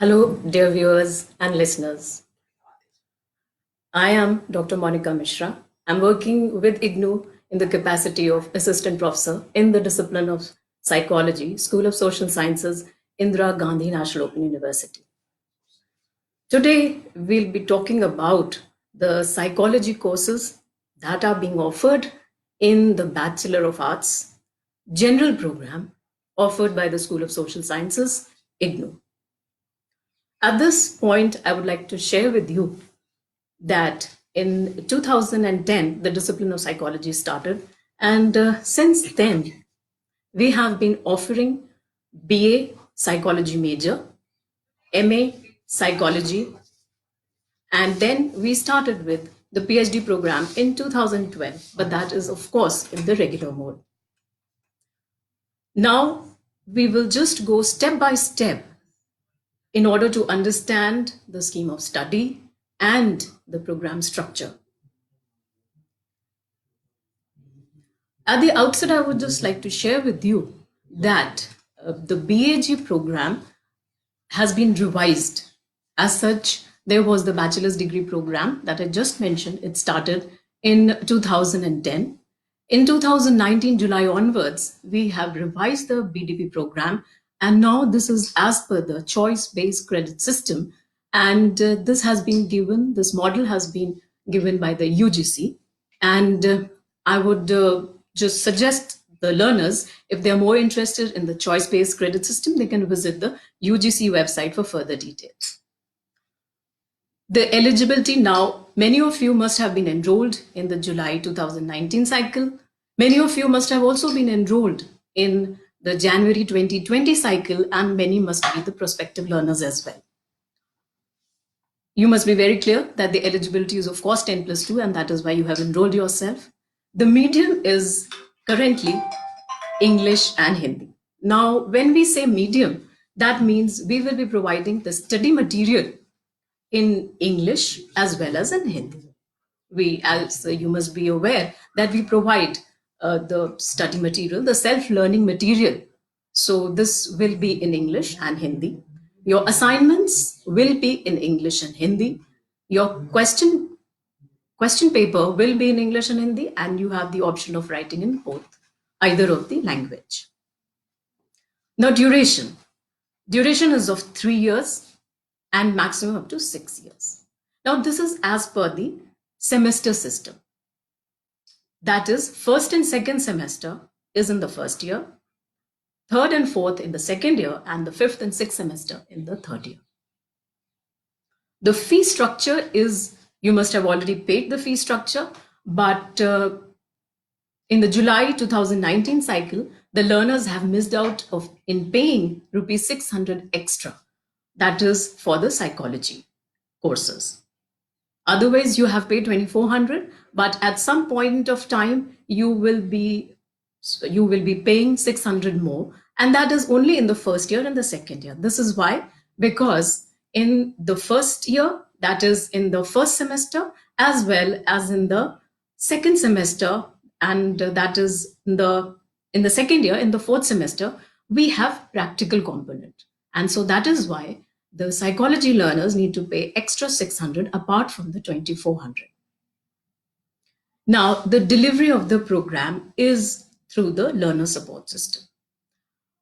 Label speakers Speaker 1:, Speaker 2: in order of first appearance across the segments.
Speaker 1: Hello, dear viewers and listeners. I am Dr. Monica Mishra. I'm working with IGNOU in the capacity of Assistant Professor in the discipline of Psychology, School of Social Sciences, Indira Gandhi National Open University. Today, we'll be talking about the psychology courses that are being offered in the Bachelor of Arts general program offered by the School of Social Sciences, IGNOU. At this point, I would like to share with you that in 2010, the discipline of psychology started. And since then, we have been offering BA psychology major, MA psychology, and then we started with the PhD program in 2012, but that is, of course, in the regular mode. Now, we will just go step by step in order to understand the scheme of study and the program structure. At the outset, I would just like to share with you that the BAG program has been revised. As such, there was the bachelor's degree program that I just mentioned. It started in 2010. In 2019, July onwards, we have revised the BDP program, and now this is as per the choice-based credit system. And this model has been given by the UGC. And I would just suggest the learners, if they're more interested in the choice-based credit system, they can visit the UGC website for further details. The eligibility now, many of you must have been enrolled in the July 2019 cycle. Many of you must have also been enrolled in the January 2020 cycle, and many must be the prospective learners as well. You must be very clear that the eligibility is of course 10+2, and that is why you have enrolled yourself. The medium is currently English and Hindi. Now, when we say medium, that means we will be providing the study material in English as well as in Hindi. As you must be aware, that we provide the study material, the self-learning material. So this will be in English and Hindi. Your assignments will be in English and Hindi. Your question paper will be in English and Hindi, and you have the option of writing in both, either of the language. Now, duration. Duration is of 3 years and maximum up to 6 years. Now, this is as per the semester system. That is, first and second semester is in the first year, third and fourth in the second year, and the fifth and sixth semester in the third year. The fee structure is, you must have already paid the fee structure, but in the July 2019 cycle, the learners have missed out in paying rupees 600 extra. That is for the psychology courses. Otherwise, you have paid 2,400, but at some point of time, you will be paying 600 more, and that is only in the first year and the second year. This is why, because in the first year, that is in the first semester, as well as in the second semester, and that is in the second year, in the fourth semester, we have practical component. And so that is why the psychology learners need to pay extra 600 apart from the 2,400. Now, the delivery of the program is through the learner support system.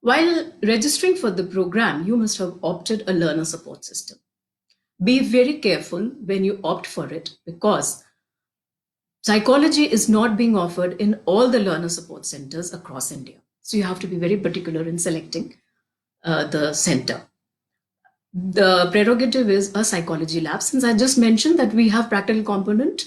Speaker 1: While registering for the program, you must have opted a learner support system. Be very careful when you opt for it, because psychology is not being offered in all the learner support centers across India. So you have to be very particular in selecting the center. The prerogative is a psychology lab. Since I just mentioned that we have practical component,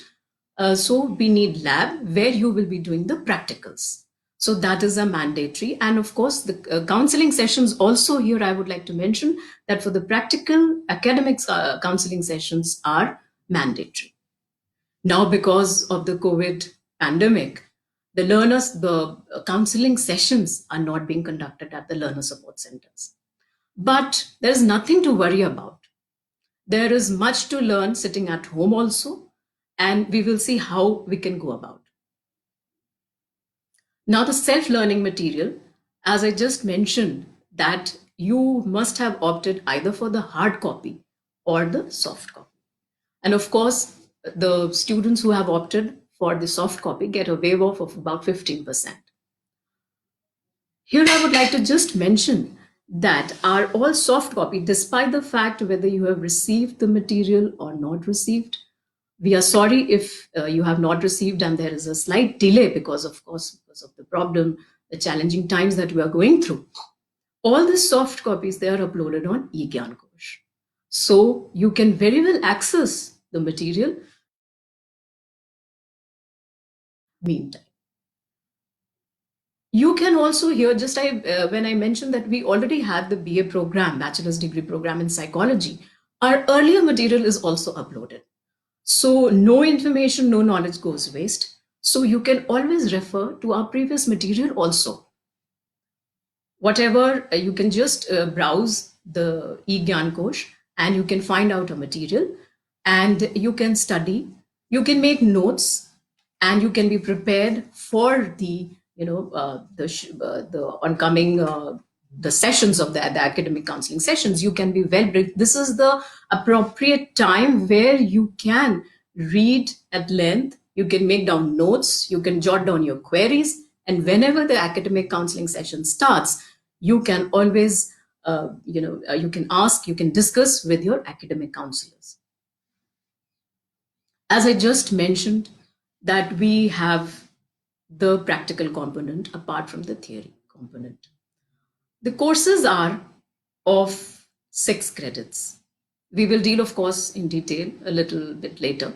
Speaker 1: so we need lab where you will be doing the practicals. So that is a mandatory. And of course, the counseling sessions also here, I would like to mention that for the practical academics counseling sessions are mandatory. Now, because of the COVID pandemic, the counseling sessions are not being conducted at the learner support centers. But there's nothing to worry about. There is much to learn sitting at home also, and we will see how we can go about. Now, the self-learning material, as I just mentioned, that you must have opted either for the hard copy or the soft copy. And of course, the students who have opted for the soft copy get a waive off of about 15%. Here, I would like to just mention that are all soft copy, despite the fact whether you have received the material or not received. We are sorry if you have not received and there is a slight delay because, of course, because of the problem, the challenging times that we are going through. All the soft copies, they are uploaded on eGyanKosh. So you can very well access the material meantime. You can also hear, just when I mentioned that we already had the BA program, bachelor's degree program in psychology, our earlier material is also uploaded. So no information, no knowledge goes waste. So you can always refer to our previous material also. Whatever, you can just browse the eGyanKosh and you can find out a material and you can study, you can make notes, and you can be prepared for the the oncoming the sessions of the academic counseling sessions. You can be well briefed. This is the appropriate time where you can read at length, you can make down notes, you can jot down your queries, and whenever the academic counseling session starts, you can always you can ask, you can discuss with your academic counselors. As I just mentioned, that we have the practical component apart from the theory component. The courses are of 6 credits. We will deal, of course, in detail a little bit later.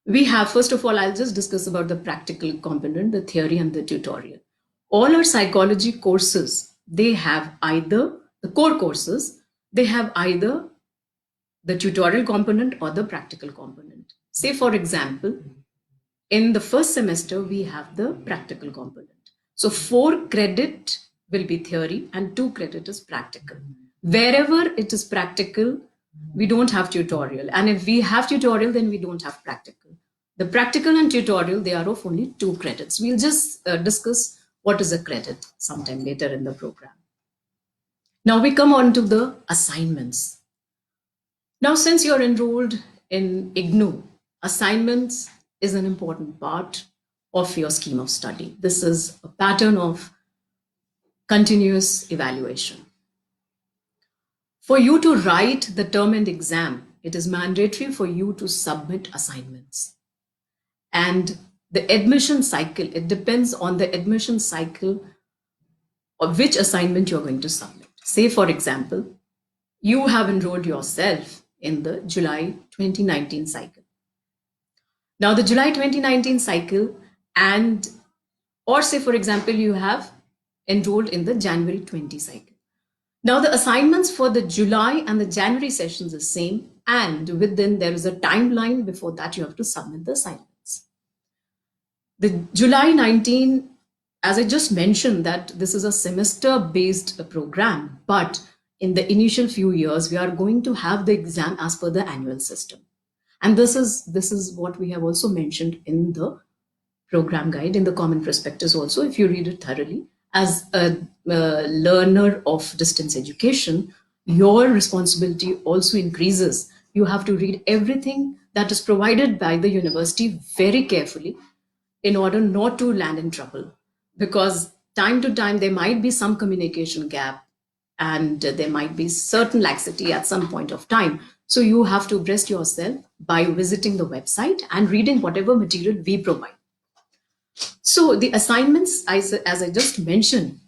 Speaker 1: We have, first of all, I'll just discuss about the practical component, the theory and the tutorial. All our psychology courses, they have either, the core courses, they have either the tutorial component or the practical component. Say, for example, in the first semester, we have the practical component. So 4 credit will be theory and 2 credit is practical. Wherever it is practical, we don't have tutorial. And if we have tutorial, then we don't have practical. The practical and tutorial, they are of only 2 credits. We'll just discuss what is a credit sometime later in the program. Now we come on to the assignments. Now, since you're enrolled in IGNOU, assignments is an important part of your scheme of study. This is a pattern of continuous evaluation. For you to write the term and exam, it is mandatory for you to submit assignments. And the admission cycle, it depends on the admission cycle of which assignment you're going to submit. Say, for example, you have enrolled yourself in the July 2019 cycle. Now, the July 2019 cycle, and or say, for example, you have enrolled in the January 20 cycle. Now, the assignments for the July and the January sessions are the same, and within there is a timeline before that you have to submit the assignments. The July 19, as I just mentioned, that this is a semester-based program, but in the initial few years, we are going to have the exam as per the annual system. And this is what we have also mentioned in the program guide, in the common prospectus also, if you read it thoroughly. As a learner of distance education, your responsibility also increases. You have to read everything that is provided by the university very carefully in order not to land in trouble. Because time to time, there might be some communication gap and there might be certain laxity at some point of time. So you have to breast yourself by visiting the website and reading whatever material we provide. So the assignments, as I just mentioned,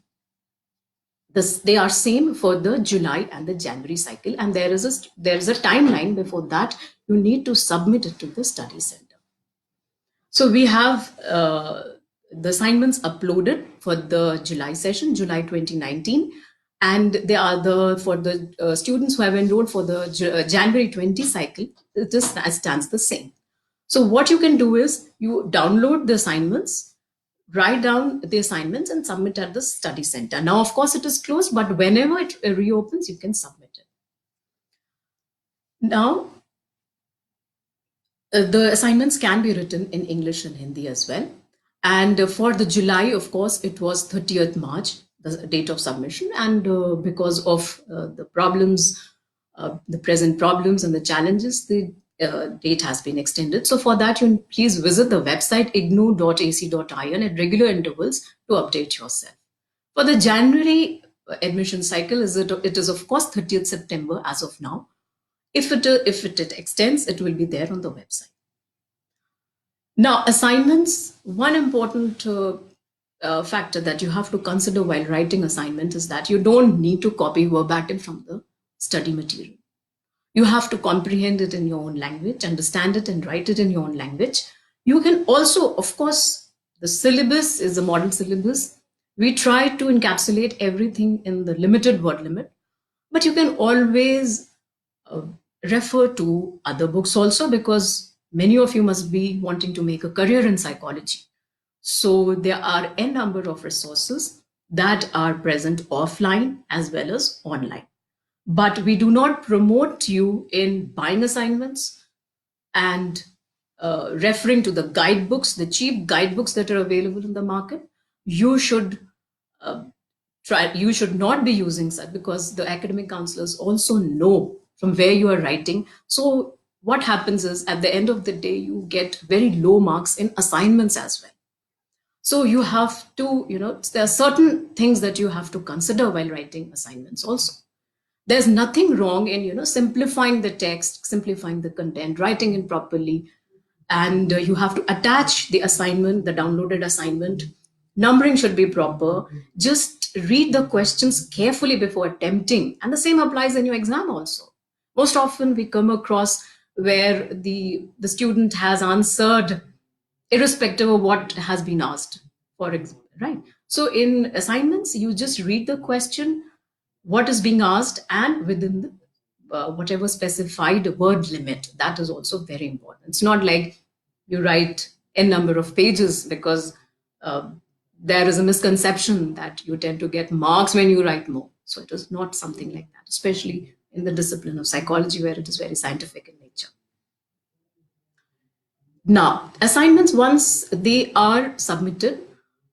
Speaker 1: they are same for the July and the January cycle, and there is a timeline before that you need to submit it to the study center. So we have the assignments uploaded for the July session, July 2019, and they are for the students who have enrolled for the January 20 cycle, this stands the same. So what you can do is you download the assignments, write down the assignments and submit at the study center. Now, of course, it is closed, but whenever it reopens, you can submit it. Now, the assignments can be written in English and Hindi as well. And for the July, of course, it was 30th March. the date of submission, and because of the problems, the present problems and the challenges, the date has been extended. So for that, you please visit the website ignou.ac.in at regular intervals to update yourself. For the January admission cycle, it is of course 30th September as of now. If it extends, it will be there on the website. Now, assignments, one important factor that you have to consider while writing assignment is that you don't need to copy verbatim from the study material. You have to comprehend it in your own language, understand it and write it in your own language. You can also, of course, the syllabus is a model syllabus. We try to encapsulate everything in the limited word limit, but you can always refer to other books also, because many of you must be wanting to make a career in psychology. So there are a number of resources that are present offline as well as online. But we do not promote you in buying assignments and referring to the guidebooks, the cheap guidebooks that are available in the market. You should you should not be using such, because the academic counselors also know from where you are writing. So what happens is, at the end of the day, you get very low marks in assignments as well. So you have to, there are certain things that you have to consider while writing assignments also. There's nothing wrong in, simplifying the text, simplifying the content, writing it properly. And you have to attach the assignment, the downloaded assignment. Numbering should be proper. Just read the questions carefully before attempting. And the same applies in your exam also. Most often we come across where the student has answered irrespective of what has been asked, for example, right? So in assignments, you just read the question, what is being asked, and within the whatever specified word limit. That is also very important. It's not like you write a number of pages, because there is a misconception that you tend to get marks when you write more. So it is not something like that, especially in the discipline of psychology, where it is very scientific in nature. Now, assignments, once they are submitted,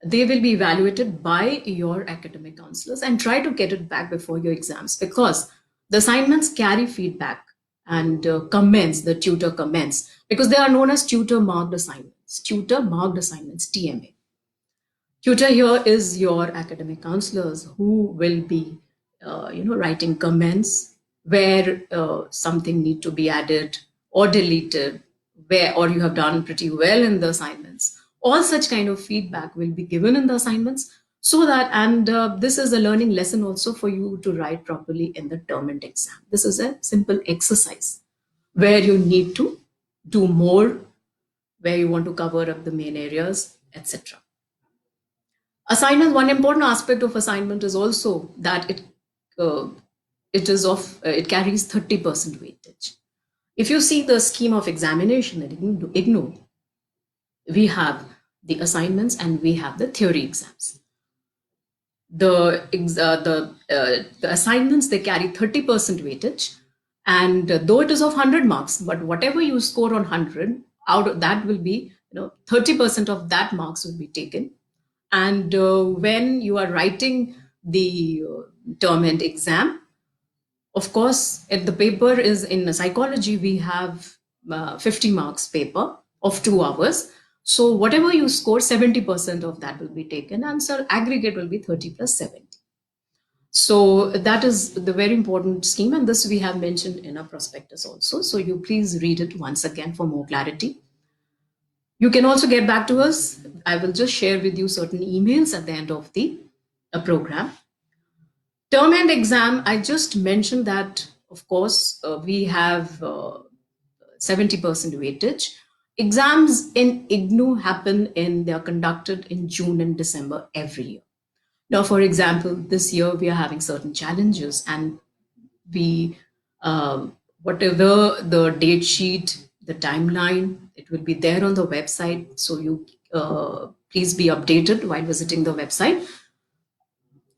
Speaker 1: they will be evaluated by your academic counselors, and try to get it back before your exams, because the assignments carry feedback and comments, the tutor comments, because they are known as tutor marked assignments, TMA. Tutor here is your academic counselors who will be, writing comments where something need to be added or deleted, or you have done pretty well in the assignments. All such kind of feedback will be given in the assignments, so that, and this is a learning lesson also for you to write properly in the term and exam. This is a simple exercise where you need to do more, where you want to cover up the main areas, etc. Assignment, one important aspect of assignment is also that it carries 30% weightage. If you see the scheme of examination at IGNOU, we have the assignments and we have the theory exams. The assignments, they carry 30% weightage, and though it is of 100 marks, but whatever you score on 100, out of that will be, 30% of that marks will be taken. And when you are writing the term and exam, of course, if the paper is in psychology, we have 50 marks paper of 2 hours. So whatever you score, 70% of that will be taken, and so aggregate will be 30 plus 70. So that is the very important scheme, and this we have mentioned in our prospectus also. So you please read it once again for more clarity. You can also get back to us. I will just share with you certain emails at the end of the program. Term and exam, I just mentioned that, of course, we have 70% weightage. Exams in IGNOU they are conducted in June and December every year. Now, for example, this year we are having certain challenges, and we, whatever the date sheet, the timeline, it will be there on the website. So you please be updated while visiting the website.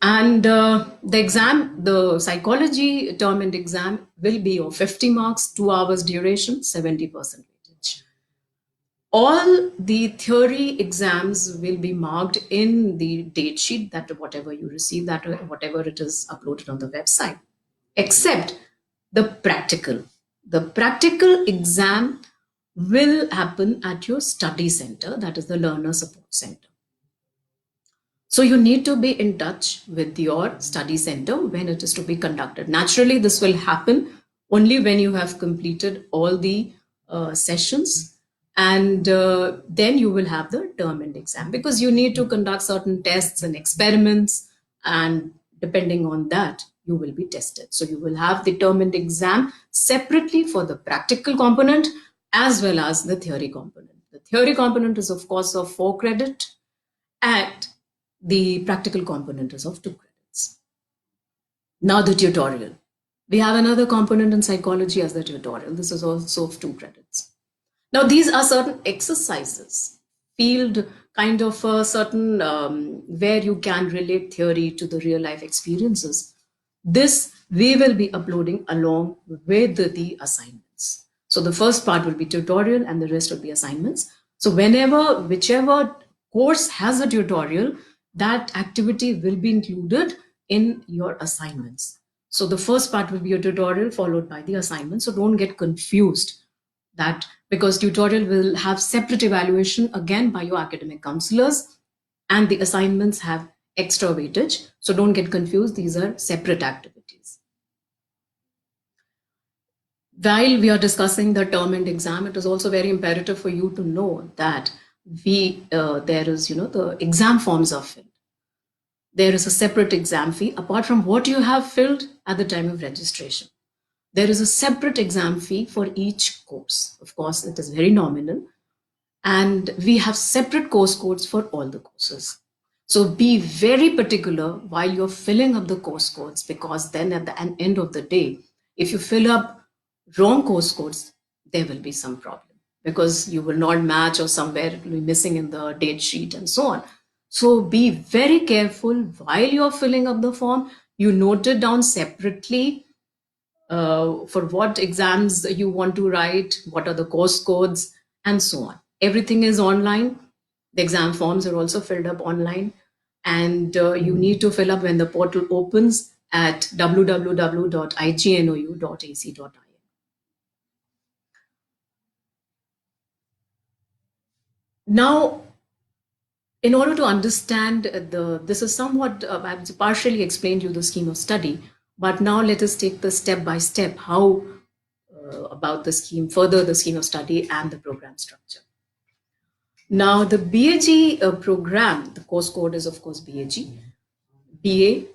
Speaker 1: And the exam, the psychology term and exam will be of 50 marks, 2 hours duration, 70% weightage. All the theory exams will be marked in the date sheet, that whatever you receive, that whatever it is uploaded on the website, except the practical. The practical exam will happen at your study center, that is the learner support center. So you need to be in touch with your study center when it is to be conducted. Naturally, this will happen only when you have completed all the sessions, and then you will have the term end exam, because you need to conduct certain tests and experiments, and depending on that, you will be tested. So you will have the term end exam separately for the practical component as well as the theory component. The theory component is, of course, of 4 credit, and the practical component is of 2 credits. Now the tutorial. We have another component in psychology as the tutorial. This is also of 2 credits. Now these are certain exercises, field kind of a certain where you can relate theory to the real life experiences. This we will be uploading along with the assignments. So the first part will be tutorial and the rest will be assignments. So whichever course has a tutorial, that activity will be included in your assignments. So the first part will be a tutorial followed by the assignment. So don't get confused, that because tutorial will have separate evaluation again by your academic counselors, and the assignments have extra weightage. So don't get confused. These are separate activities. While we are discussing the term end exam, it is also very imperative for you to know that there is, the exam forms are filled. There is a separate exam fee apart from what you have filled at the time of registration. There is a separate exam fee for each course. Of course, it is very nominal, and we have separate course codes for all the courses. So be very particular while you're filling up the course codes, because then at the end of the day, if you fill up wrong course codes, there will be some problem, because you will not match, or somewhere it will be missing in the date sheet and so on. So be very careful while you're filling up the form. You note it down separately for what exams you want to write, what are the course codes, and so on. Everything is online. The exam forms are also filled up online, and you need to fill up when the portal opens at www.ignou.ac.in. Now, in order to understand this is somewhat, I've partially explained you the scheme of study, but now let us take the step by step how about the scheme, further the scheme of study and the program structure. Now, the BAG program, the course code is of course BAG, BA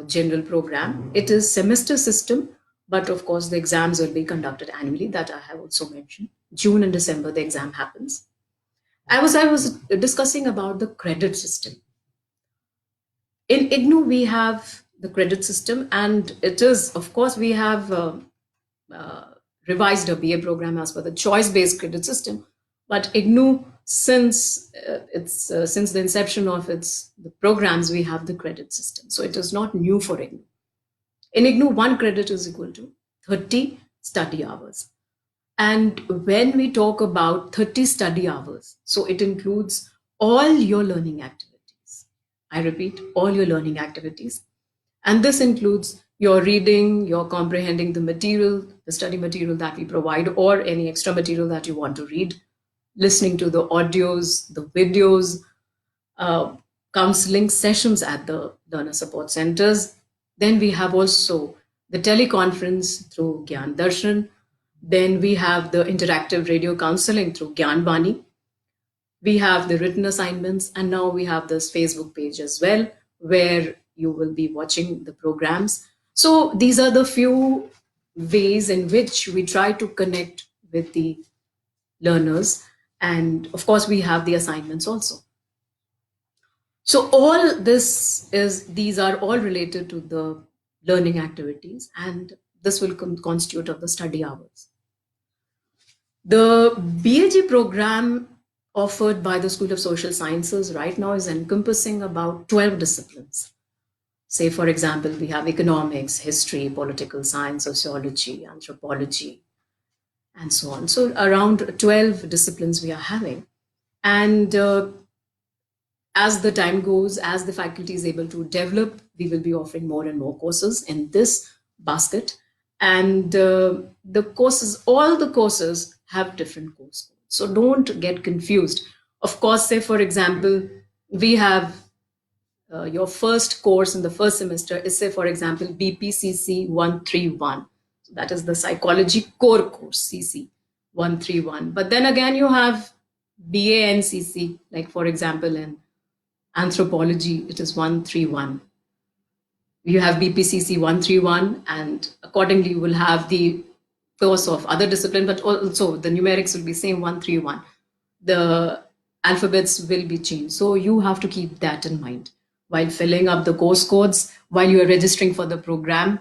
Speaker 1: general program. It is semester system, but of course the exams will be conducted annually. That I have also mentioned. June and December the exam happens. I was discussing about the credit system. In IGNOU, we have the credit system, and it is, of course, we have revised a BA program as per the choice-based credit system. But IGNOU, since since the inception of the programs, we have the credit system. So it is not new for IGNOU. In IGNOU, 1 credit is equal to 30 study hours. And when we talk about 30 study hours, so it includes all your learning activities. I repeat, all your learning activities. And this includes your reading, your comprehending the material, the study material that we provide, or any extra material that you want to read, listening to the audios, the videos, counseling sessions at the learner support centers. Then we have also the teleconference through Gyan Darshan. Then we have the interactive radio counseling through Gyan Bani. We have the written assignments, and now we have this Facebook page as well, where you will be watching the programs. So these are the few ways in which we try to connect with the learners. And of course, we have the assignments also. So all these are all related to the learning activities, and this will constitute of the study hours. The BAG program offered by the School of Social Sciences right now is encompassing about 12 disciplines. Say, for example, we have economics, history, political science, sociology, anthropology, and so on. So around 12 disciplines we are having. And as the time goes, as the faculty is able to develop, we will be offering more and more courses in this basket. And the courses, all the courses have different course codes. So don't get confused. Of course, say for example, we have your first course in the first semester is, say for example, BPCC 131. So that is the psychology core course, CC 131. But then again, you have BANCC, like for example, in anthropology, it is 131. You have BPCC 131, and accordingly, you will have the course of other discipline, but also the numerics will be same 131. The alphabets will be changed. So you have to keep that in mind while filling up the course codes, while you are registering for the program.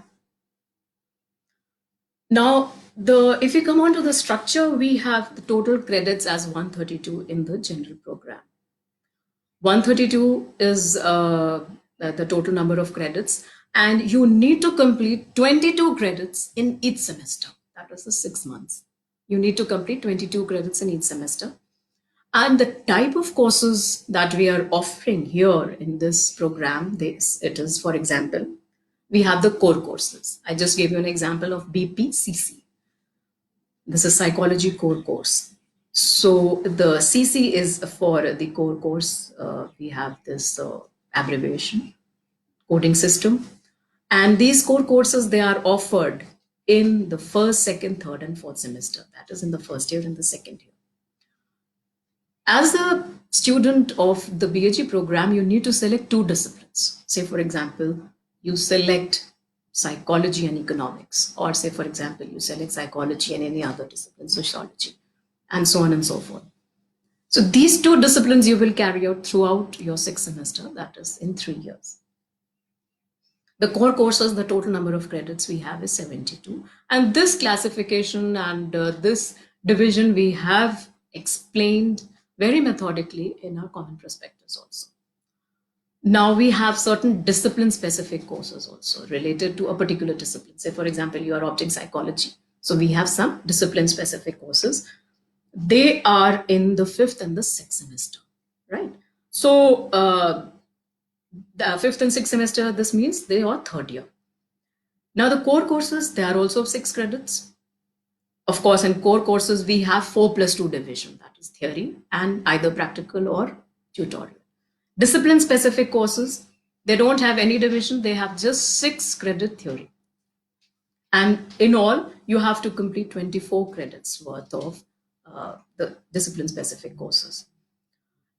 Speaker 1: Now, if you come on to the structure, we have the total credits as 132 in the general program. 132 is the total number of credits, and you need to complete 22 credits in each semester. That is the 6 months. You need to complete 22 credits in each semester. And the type of courses that we are offering here in this program, it is, for example, we have the core courses. I just gave you an example of BPCC. This is psychology core course. So the CC is for the core course. We have this abbreviation, coding system. And these core courses, they are offered in the first, second, third, and fourth semester. That is in the first year and the second year. As a student of the BAG program, you need to select two disciplines. Say, for example, you select psychology and economics, or say, for example, you select psychology and any other discipline, sociology, and so on and so forth. So these two disciplines you will carry out throughout your sixth semester, that is in 3 years. The core courses, the total number of credits we have is 72. And this classification and this division we have explained very methodically in our common prospectus also. Now we have certain discipline specific courses also related to a particular discipline. Say, for example, you are opting psychology. So we have some discipline specific courses. They are in the fifth and the sixth semester, right? So the fifth and sixth semester, this means they are third year. Now the core courses, they are also 6 credits. Of course, in core courses, we have 4+2 division, that is theory and either practical or tutorial. Discipline specific courses, they don't have any division, they have just 6 credit theory. And in all, you have to complete 24 credits worth of the discipline specific courses.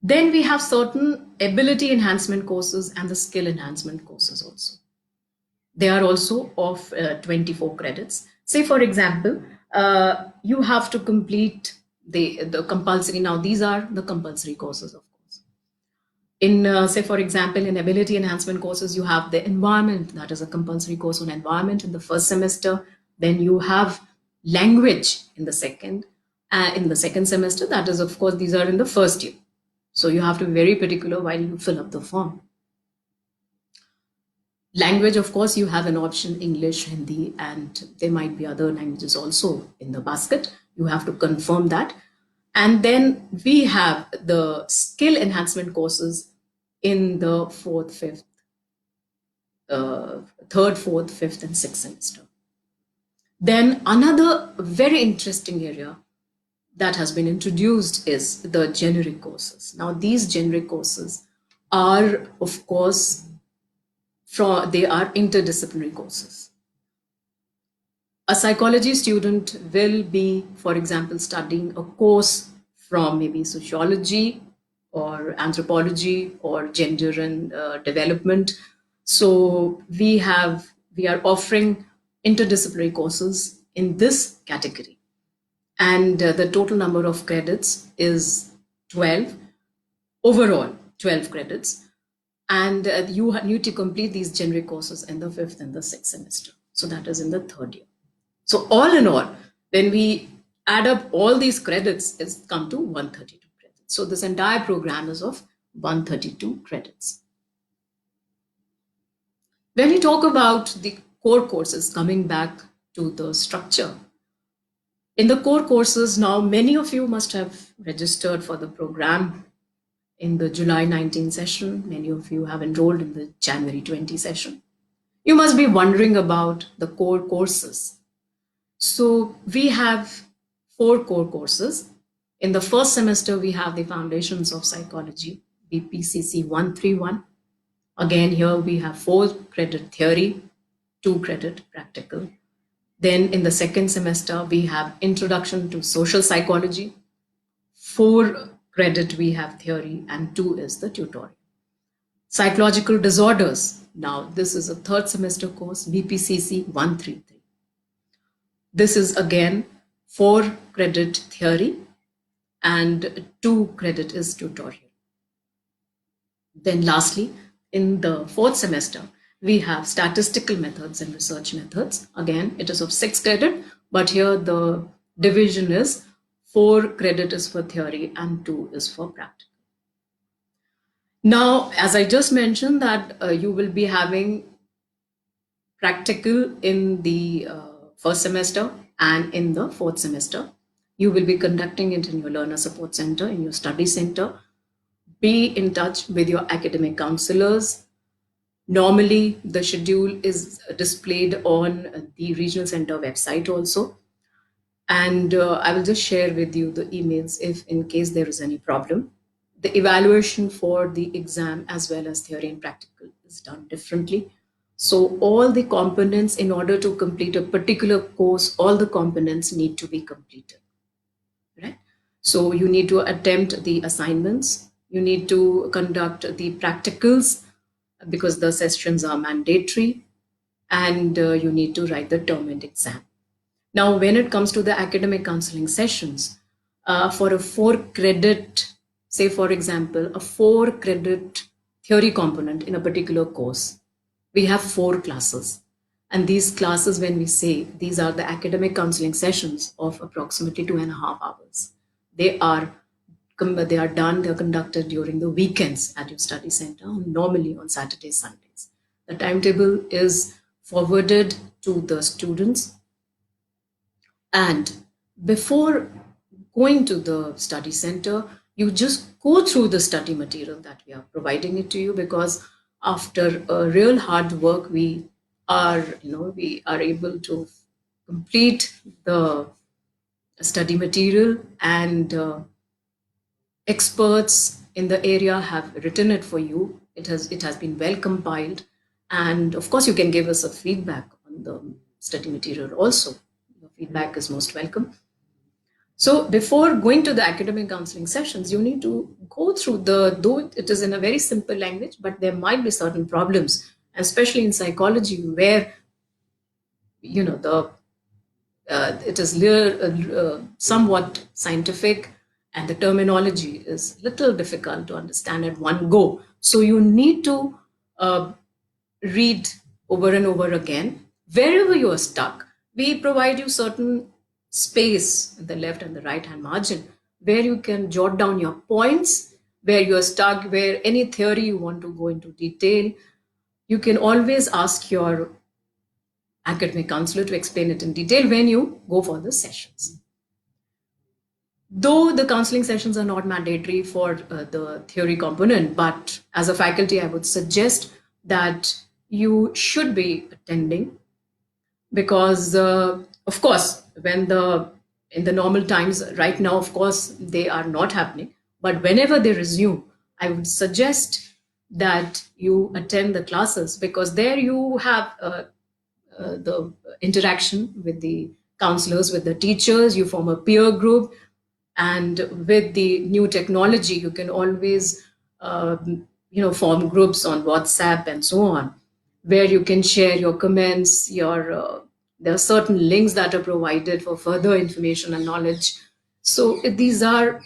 Speaker 1: Then we have certain ability enhancement courses and the skill enhancement courses also. They are also of 24 credits. Say, for example, you have to complete the compulsory. Now, these are the compulsory courses, of course. In, say, for example, in ability enhancement courses, you have the environment. That is a compulsory course on environment in the first semester. Then you have language in the second semester. That is, of course, these are in the first year. So you have to be very particular while you fill up the form. Language, of course, you have an option English, Hindi, and there might be other languages also in the basket. You have to confirm that. And then we have the skill enhancement courses in the third, fourth, fifth, and sixth semester. Then another very interesting area that has been introduced is the generic courses. Now, these generic courses are, of course, they are interdisciplinary courses. A psychology student will be, for example, studying a course from maybe sociology or anthropology or gender and development. So we are offering interdisciplinary courses in this category. And the total number of credits is 12, overall 12 credits. And you need to complete these generic courses in the fifth and the sixth semester. So that is in the third year. So all in all, when we add up all these credits, it's come to 132 credits. So this entire program is of 132 credits. When we talk about the core courses, coming back to the structure, In the core courses now, many of you must have registered for the program in the July 19 session. Many of you have enrolled in the January 20 session. You must be wondering about the core courses. So we have 4 core courses. In the first semester, we have the Foundations of Psychology, BPCC 131. Again, here we have 4 credit theory, 2 credit practical. Then in the second semester, we have Introduction to Social Psychology. 4 credit we have theory and 2 is the tutorial. Psychological disorders. Now, this is a third semester course, BPCC 133. This is again 4 credit theory and 2 credit is tutorial. Then lastly, in the fourth semester, we have statistical methods and research methods. Again, it is of 6 credit, but here the division is 4 credit is for theory and 2 is for practical. Now, as I just mentioned that you will be having practical in the first semester and in the fourth semester. You will be conducting it in your learner support center, in your study center. Be in touch with your academic counselors. Normally, the schedule is displayed on the regional center website also. And I will just share with you the emails if in case there is any problem. The evaluation for the exam as well as theory and practical is done differently. So all the components in order to complete a particular course, all the components need to be completed, right? So you need to attempt the assignments, you need to conduct the practicals because the sessions are mandatory, and you need to write the term and exam. Now, when it comes to the academic counseling sessions, for a 4 credit, say for example, a 4 credit theory component in a particular course, we have 4 classes. And these classes, when we say these are the academic counseling sessions of approximately 2.5 hours, they are conducted during the weekends at your study center, normally on Saturdays, Sundays. The timetable is forwarded to the students. And before going to the study center, you just go through the study material that we are providing it to you, because after a real hard work, we are able to complete the study material, and experts in the area have written it for you. It has been well compiled, and of course you can give us a feedback on the study material also. Your feedback is most welcome. So before going to the academic counseling sessions, you need to go through though it is in a very simple language, but there might be certain problems, especially in psychology, where it is somewhat scientific, and the terminology is little difficult to understand at one go. So you need to read over and over again. Wherever you are stuck, we provide you certain space in the left and the right hand margin where you can jot down your points, where you are stuck, where any theory you want to go into detail. You can always ask your academic counselor to explain it in detail when you go for the sessions. Though the counseling sessions are not mandatory for the theory component, but as a faculty, I would suggest that you should be attending, because of course, in the normal times right now, of course, they are not happening. But whenever they resume, I would suggest that you attend the classes, because there you have the interaction with the counselors, with the teachers, you form a peer group. And with the new technology, you can always form groups on WhatsApp and so on, where you can share your comments. There are certain links that are provided for further information and knowledge. So these are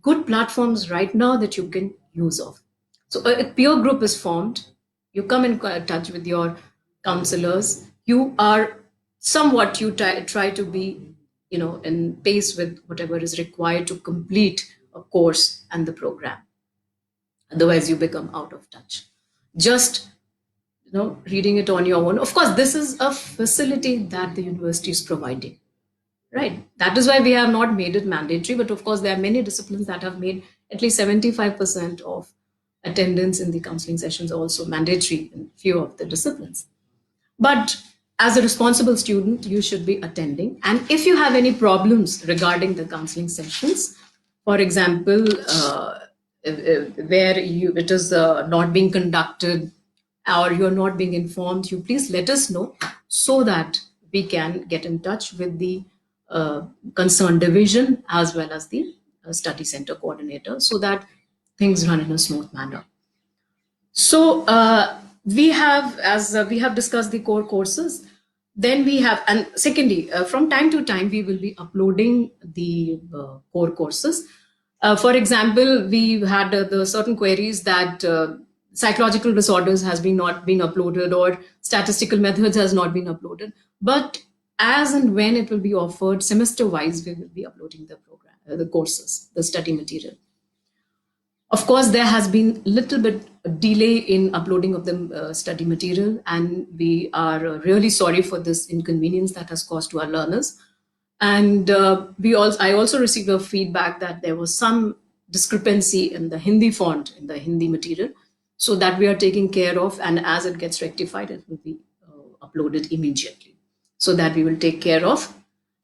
Speaker 1: good platforms right now that you can use of. So a peer group is formed. You come in touch with your counselors. You are somewhat, you try to be in pace with whatever is required to complete a course and the program. Otherwise, you become out of touch. Just reading it on your own. Of course, this is a facility that the university is providing, right? That is why we have not made it mandatory. But of course, there are many disciplines that have made at least 75% of attendance in the counseling sessions also mandatory in few of the disciplines. But as a responsible student, you should be attending. And if you have any problems regarding the counseling sessions, for example, where it is not being conducted or you're not being informed, you please let us know so that we can get in touch with the concerned division as well as the study center coordinator so that things run in a smooth manner. So we have, as we have discussed the core courses, then we have, and secondly, from time to time, we will be uploading the core courses. For example, we had the certain queries that psychological disorders has been not been uploaded or statistical methods has not been uploaded. But as and when it will be offered semester wise, we will be uploading the program, the courses, the study material. Of course, there has been little bit delay in uploading of the study material, and we are really sorry for this inconvenience that has caused to our learners. And I also received a feedback that there was some discrepancy in the Hindi font in the Hindi material, so that we are taking care of. And as it gets rectified, it will be uploaded immediately, so that we will take care of.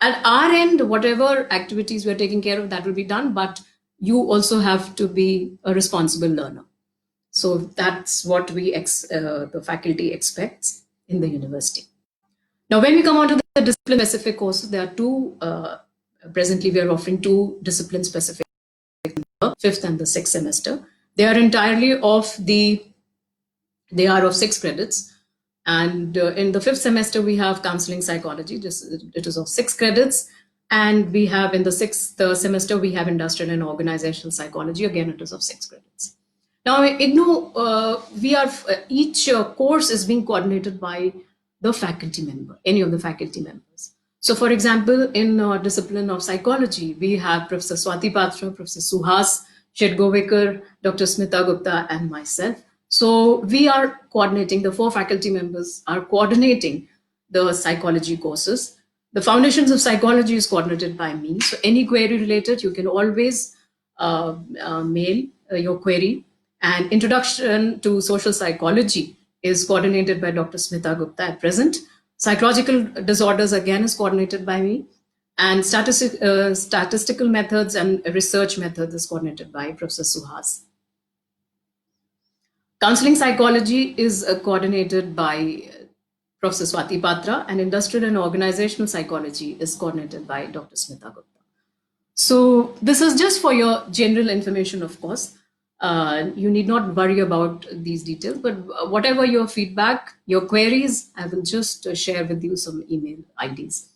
Speaker 1: At our end, whatever activities we're taking care of, that will be done. But you also have to be a responsible learner. So that's what the faculty expects in the university. Now, when we come on to the discipline-specific courses, there are two. Presently, we are offering two discipline-specific, the fifth and the sixth semester. They are entirely they are of 6 credits. And in the fifth semester, we have counseling psychology. It is of 6 credits. And we have in the sixth semester, we have industrial and organizational psychology. Again, it is of 6 credits. Now, each course is being coordinated by the faculty member, any of the faculty members. So, for example, in discipline of psychology, we have Professor Swati Patra, Professor Suhas Shedgovekar, Dr. Smita Gupta, and myself. So we are coordinating, the 4 faculty members are coordinating the psychology courses. The foundations of psychology is coordinated by me. So any query related, you can always mail your query. And introduction to social psychology is coordinated by Dr. Smita Gupta at present. Psychological disorders again is coordinated by me. And statistical methods and research methods is coordinated by Professor Suhas. Counseling psychology is coordinated by Professor Swati Patra, and industrial and organizational psychology is coordinated by Dr. Smita Gupta. So this is just for your general information, of course. You need not worry about these details, but whatever your feedback, your queries, I will just share with you some email IDs.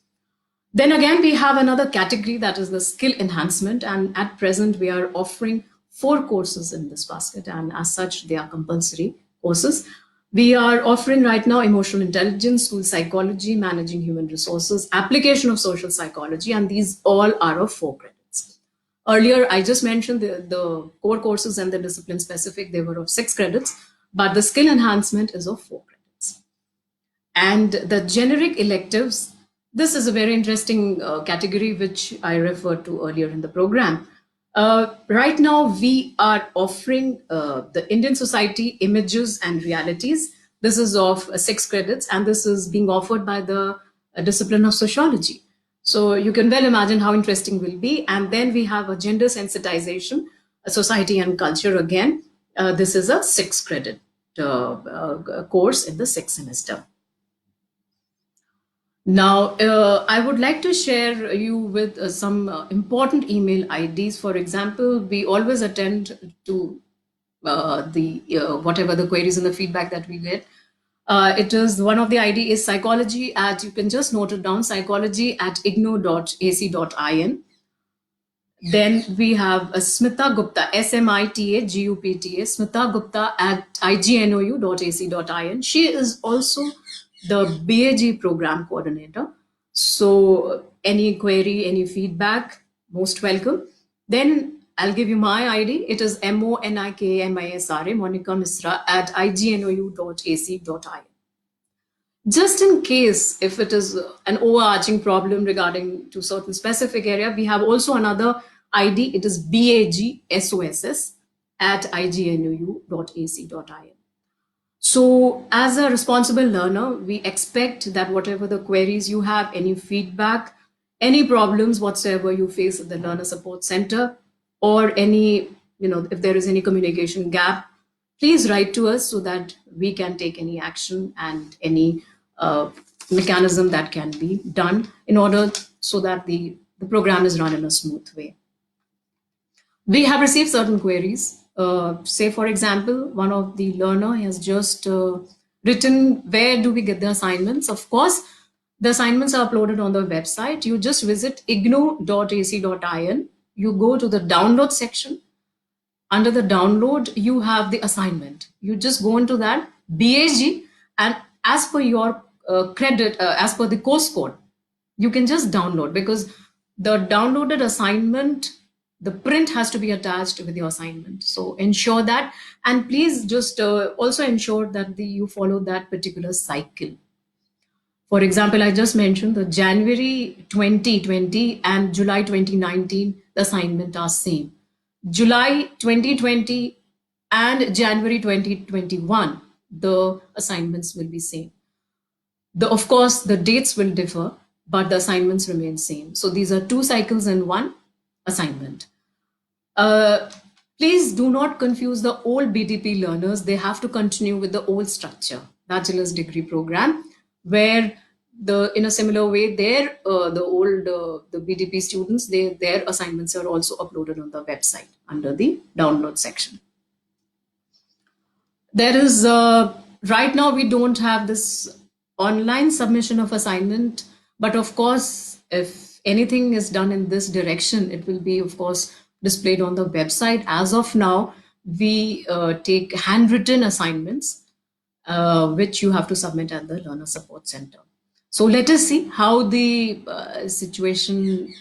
Speaker 1: Then again, we have another category that is the skill enhancement. And at present, we are offering 4 courses in this basket. And as such, they are compulsory courses. We are offering right now emotional intelligence, school psychology, managing human resources, application of social psychology, and these all are of 4 credits. Earlier, I just mentioned the core courses and the discipline specific, they were of 6 credits, but the skill enhancement is of 4 credits. And the generic electives, this is a very interesting category which I referred to earlier in the program. Right now, we are offering the Indian Society Images and Realities. This is of 6 credits, and this is being offered by the discipline of sociology. So you can well imagine how interesting will be. And then we have a gender sensitization, society and culture again. This is a 6 credit course in the 6th semester. Now, I would like to share you with some important email IDs. For example, we always attend to whatever the queries and the feedback that we get. It is one of the ID is psychology at, you can just note it down, psychology@igno.ac.in. Then we have Smita Gupta, SMITA Smita Gupta at ignou.ac.in. She is also the BAG program coordinator. So any query, any feedback, most welcome. Then I'll give you my ID. It is MONIKAMISRA, Monica Misra at ignou.ac.in. Just in case if it is an overarching problem regarding to certain specific area, we have also another ID. It is BAGSOSS at ignuu.ac.in. So, as a responsible learner, we expect that whatever the queries you have, any feedback, any problems whatsoever you face at the Learner Support Center, or any, if there is any communication gap, please write to us so that we can take any action and any uh, mechanism that can be done in order so that the program is run in a smooth way. We have received certain queries. Say, for example, one of the learner has just written, where do we get the assignments? Of course, the assignments are uploaded on the website. You just visit ignu.ac.in. You go to the download section. Under the download, you have the assignment. You just go into that BAG, and as per your credit, as per the course code, you can just download, because the downloaded assignment, the print has to be attached with your assignment. So ensure that, and please just also ensure that you follow that particular cycle. For example, I just mentioned the January 2020 and July 2019, the assignment are same. July 2020 and January 2021, the assignments will be same. Of course, the dates will differ, but the assignments remain same. So these are 2 cycles in one assignment. Please do not confuse the old BDP learners. They have to continue with the old structure, bachelor's degree program, where in a similar way, the BDP students, their assignments are also uploaded on the website under the download section. There is right now we don't have this online submission of assignment, but of course, if anything is done in this direction, it will be, of course, displayed on the website. As of now, we take handwritten assignments, which you have to submit at the Learner Support Center. So let us see how the situation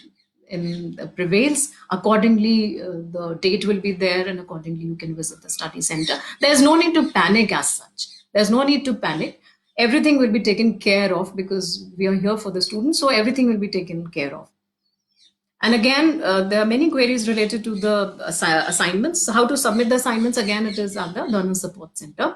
Speaker 1: prevails. Accordingly, the date will be there, and accordingly, you can visit the study center. There's no need to panic as such. There's no need to panic. Everything will be taken care of, because we are here for the students. So everything will be taken care of. And again, there are many queries related to the assignments. So how to submit the assignments? Again, it is at the Learner Support Center.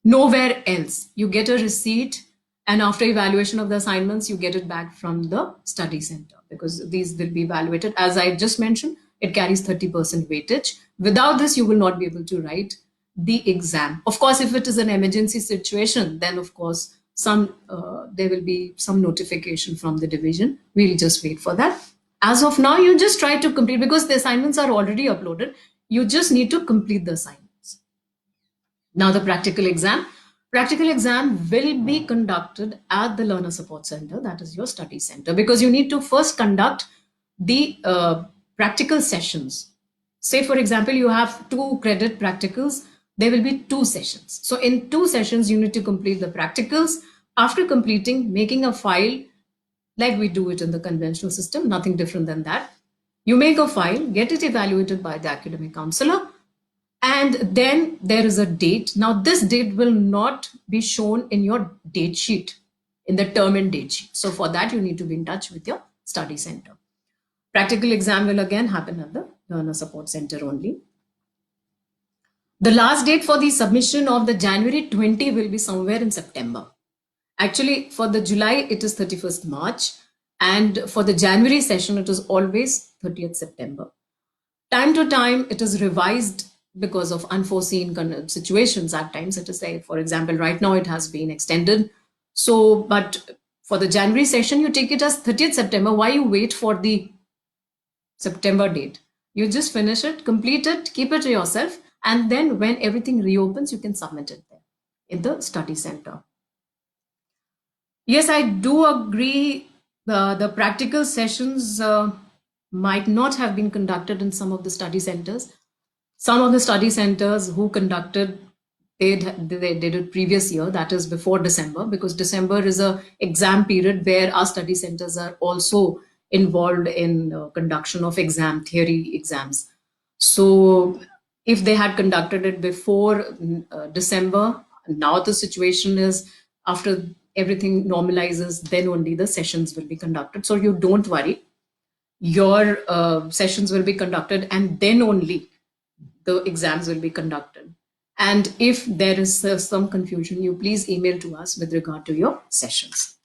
Speaker 1: Nowhere else. You get a receipt, and after evaluation of the assignments, you get it back from the study center, because these will be evaluated. As I just mentioned, it carries 30% weightage. Without this, you will not be able to write the exam. Of course, if it is an emergency situation, then of course, there will be some notification from the division. We'll just wait for that. As of now, you just try to complete, because the assignments are already uploaded. You just need to complete the assignments. Now, the practical exam. Practical exam will be conducted at the Learner Support Center, that is your study center, because you need to first conduct the practical sessions. Say, for example, you have 2 credit practicals, there will be 2 sessions. So in 2 sessions, you need to complete the practicals. After completing, making a file, like we do it in the conventional system, nothing different than that. You make a file, get it evaluated by the academic counselor, and then there is a date. Now, this date will not be shown in your date sheet, in the term and date sheet. So for that, you need to be in touch with your study center. Practical exam will again happen at the Learner Support Center only. The last date for the submission of the January 20 will be somewhere in September. Actually, for the July, it is 31st March. And for the January session, it is always 30th September. Time to time, it is revised because of unforeseen situations. At times, it is like, for example, right now it has been extended. So, but for the January session, you take it as 30th September. Why you wait for the September date? You just finish it, complete it, keep it to yourself, and then when everything reopens, you can submit it there in the study center. Yes, I do agree. The practical sessions might not have been conducted in some of the study centers. Some of the study centers who conducted, they did it previous year, that is before December, because December is a exam period where our study centers are also involved in conduction of exam theory exams. So if they had conducted it before December, now the situation is after everything normalizes, then only the sessions will be conducted. So you don't worry. Your sessions will be conducted, and then only the exams will be conducted. And if there is some confusion, you please email to us with regard to your sessions.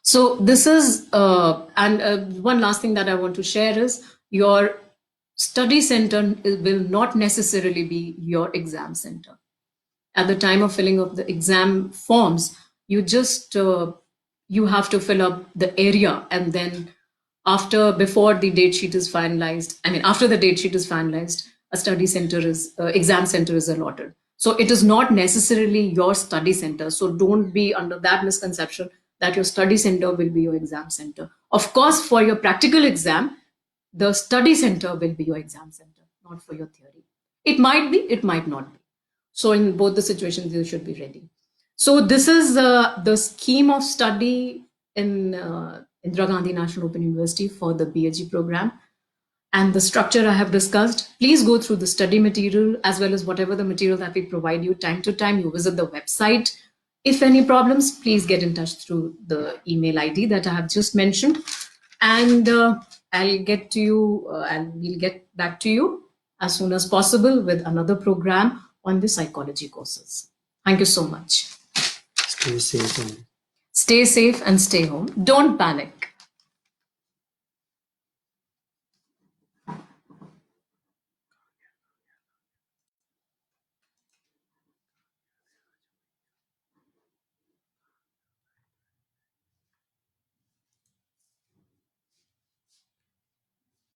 Speaker 1: So this is, one last thing that I want to share is your study center will not necessarily be your exam center. At the time of filling of the exam forms, you just you have to fill up the area, and then before the date sheet is finalized, after the date sheet is finalized, a study center is exam center is allotted. So it is not necessarily your study center. So don't be under that misconception that your study center will be your exam center. Of course, for your practical exam, the study center will be your exam center, not for your theory. It might be, it might not be. So in both the situations, you should be ready. So this is the scheme of study in Indira Gandhi National Open University for the BHG program. And the structure I have discussed. Please go through the study material as well as whatever the material that we provide you time to time. You visit the website. If any problems, please get in touch through the email ID that I have just mentioned. And I'll get to you, and we'll get back to you as soon as possible with another program on the psychology courses. Thank you so much.
Speaker 2: Stay safe.
Speaker 1: Stay safe and stay home. Don't panic.